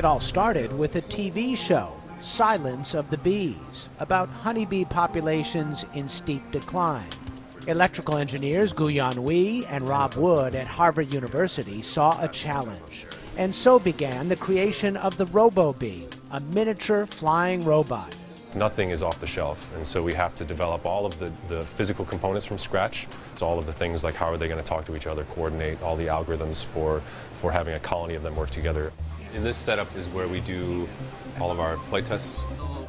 It all started with a TV show, Silence of the Bees, about honeybee populations in steep decline. Electrical engineers Guyan Wei and Rob Wood at Harvard University saw a challenge. And so began the creation of the robobee, a miniature flying robot. Nothing is off the shelf, and so we have to develop all of the physical components from scratch. So all of the things like how are they going to talk to each other, coordinate, all the algorithms for having a colony of them work together. In this setup is where we do all of our flight tests.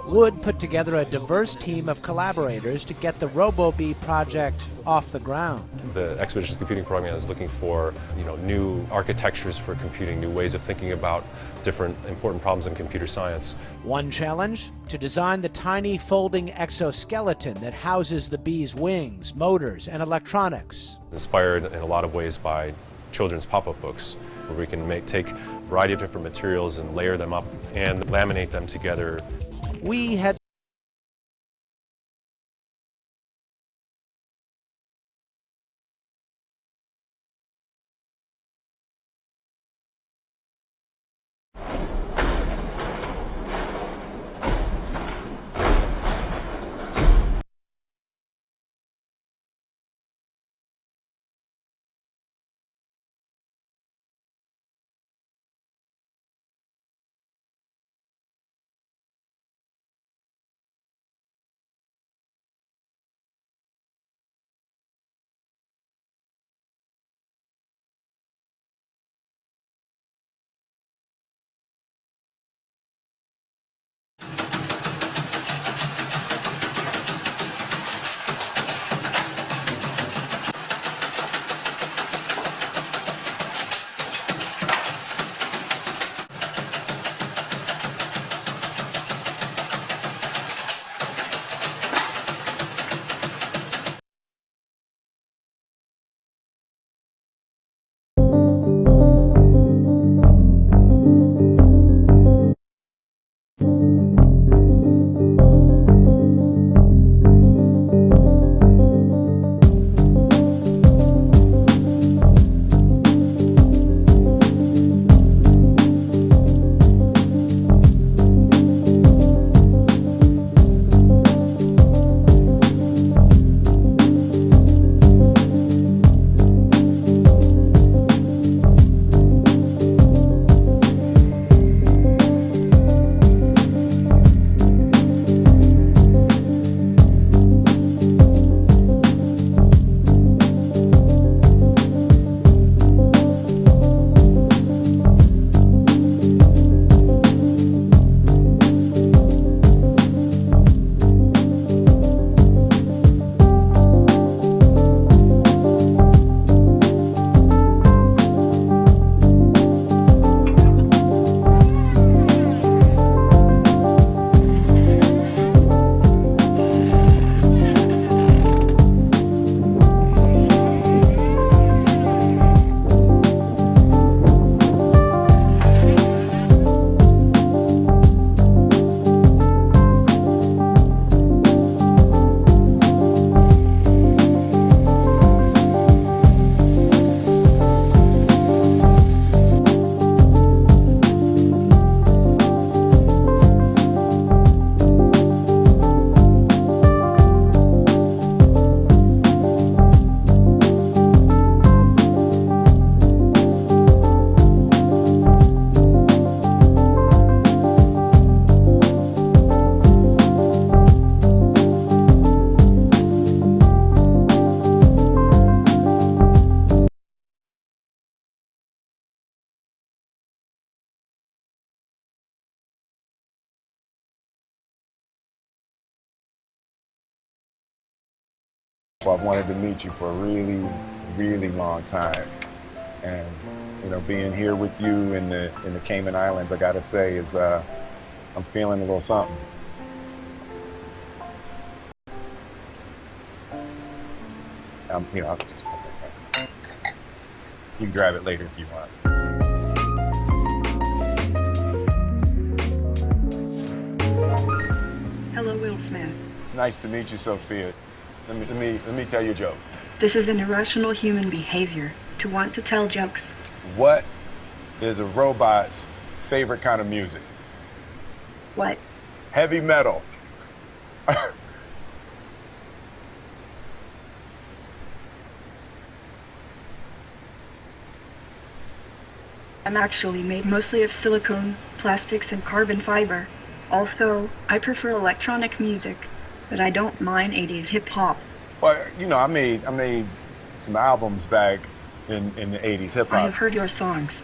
Wood put together a diverse team of collaborators to get the robobee project off the ground. The Expeditions Computing Program is looking for new architectures for computing, new ways of thinking about different important problems in computer science. One challenge, to design the tiny folding exoskeleton that houses the bee's wings, motors, and electronics. Inspired in a lot of ways by children's pop-up books, where we can take a variety of different materials and layer them up and laminate them together. We had I've wanted to meet you for a really, really long time. And, being here with you in the Cayman Islands, I gotta say, is I'm feeling a little something. I'll just put that down. You can grab it later if you want. Hello, Will Smith. It's nice to meet you, Sophia. Let me tell you a joke. This is an irrational human behavior to want to tell jokes. What is a robot's favorite kind of music? What? Heavy metal. I'm actually made mostly of silicone, plastics, and carbon fiber. Also, I prefer electronic music, but I don't mind 80s hip-hop. Well, you know, I made some albums back in the 80s hip I hop. have heard your songs.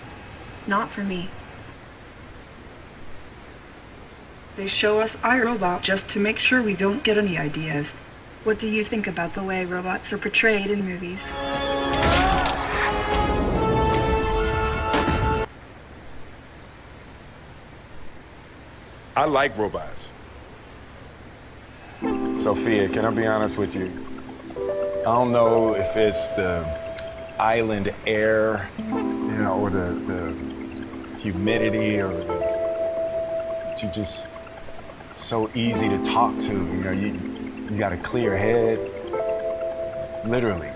Not for me. They show us iRobot just to make sure we don't get any ideas. What do you think about the way robots are portrayed in movies? I like robots. Sophia, can I be honest with you? I don't know if it's the island air, you know, or the humidity, or you're just so easy to talk to. You know, you got a clear head, literally.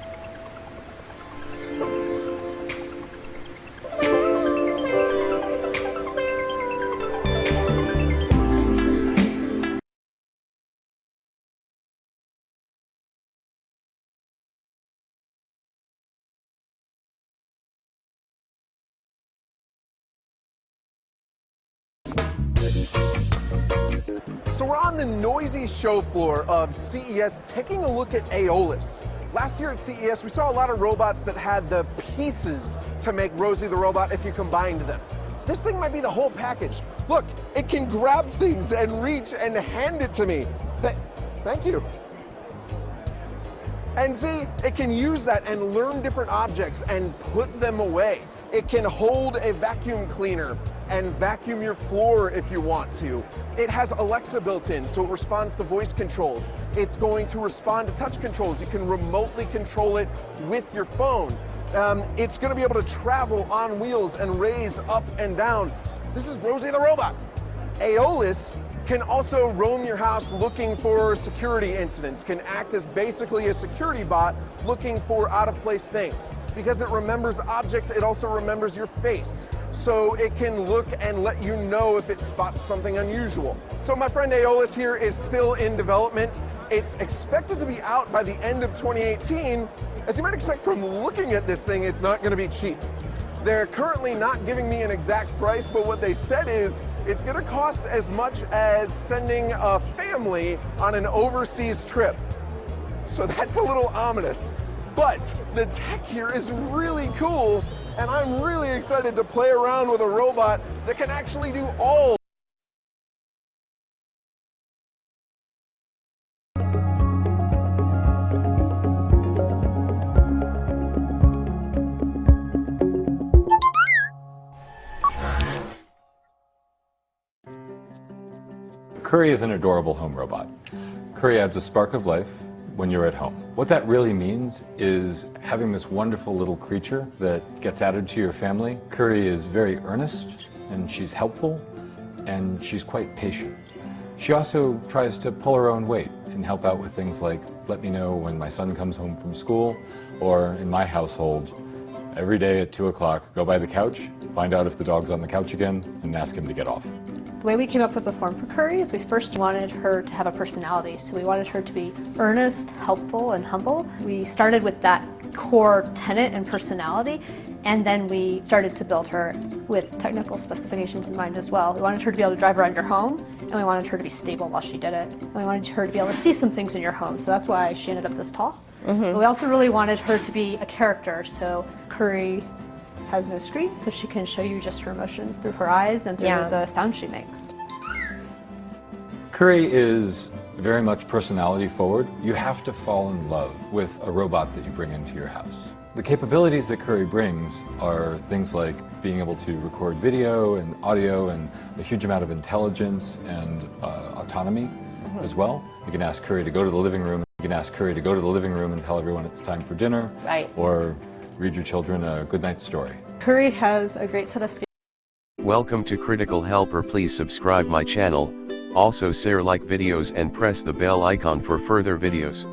So we're on the noisy show floor of CES taking a look at Aeolus. Last year at CES, we saw a lot of robots that had the pieces to make Rosie the robot if you combined them. This thing might be the whole package. Look, it can grab things and reach and hand it to me. Thank you. And see, it can use that and learn different objects and put them away. It can hold a vacuum cleaner and vacuum your floor if you want to. It has Alexa built in, so it responds to voice controls. It's going to respond to touch controls. You can remotely control it with your phone. It's going to be able to travel on wheels and raise up and down. This is Rosie the robot. Aeolus can also roam your house looking for security incidents, can act as basically a security bot looking for out-of-place things. Because it remembers objects, it also remembers your face. So it can look and let you know if it spots something unusual. So my friend Aeolus here is still in development. It's expected to be out by the end of 2018. As you might expect from looking at this thing, it's not going to be cheap. They're currently not giving me an exact price, but what they said is it's going to cost as much as sending a family on an overseas trip. So that's a little ominous. But the tech here is really cool, and I'm really excited to play around with a robot that can actually do all. Kukri is an adorable home robot. Kukri adds a spark of life when you're at home. What that really means is having this wonderful little creature that gets added to your family. Kukri is very earnest, and she's helpful, and she's quite patient. She also tries to pull her own weight and help out with things like let me know when my son comes home from school, or in my household, every day at 2 o'clock, go by the couch, find out if the dog's on the couch again, and ask him to get off. The way we came up with the form for Kukri is we first wanted her to have a personality. So we wanted her to be earnest, helpful, and humble. We started with that core tenet and personality, and then we started to build her with technical specifications in mind as well. We wanted her to be able to drive around your home, and we wanted her to be stable while she did it. And we wanted her to be able to see some things in your home, so that's why she ended up this tall. But we also really wanted her to be a character, so Kukri has no screen, so she can show you just her emotions through her eyes and through the sound she makes. Kukri is very much personality forward. You have to fall in love with a robot that you bring into your house. The capabilities that Kukri brings are things like being able to record video and audio and a huge amount of intelligence and autonomy as well. You can ask Kukri to go to the living room. You can ask Kukri to go to the living room and tell everyone it's time for dinner. Right. Or read your children a good night story. Kukri has a great set of skills. Welcome to Critical Helper. Please subscribe my channel. Also share like videos and press the bell icon for further videos.